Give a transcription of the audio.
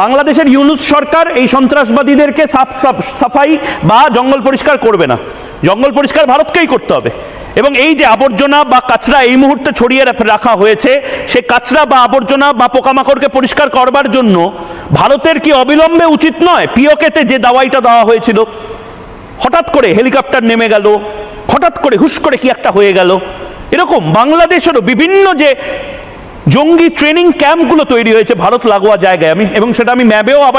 বাংলাদেশের ইউনূস সরকার এই সন্ত্রাসবাদীদেরকে সাফাই বা জঙ্গল পরিষ্কার করবে না, জঙ্গল পরিষ্কার ভারতকেই করতে হবে। এবং এই যে আবর্জনা বা কাচরা এই মুহূর্তে ছড়িয়ে রাখা হয়েছে, সে কাচরা বা আবর্জনা বা পোকামাকড়কে পরিষ্কার করবার জন্য ভারতের কি অবিলম্বে উচিত নয়? পিওকেতে যে দাওয়াইটা দেওয়া হয়েছিল, হঠাৎ করে হেলিকপ্টার নেমে গেল, হঠাৎ করে হুশ করে কি একটা হয়ে গেল, এরকম বাংলাদেশেরও বিভিন্ন যে জঙ্গি ট্রেনিং ক্যাম্পগুলো তৈরি হয়েছে ভারত লাগোয়া জায়গায়, এবং সেটা আমি ম্যাপেও আবার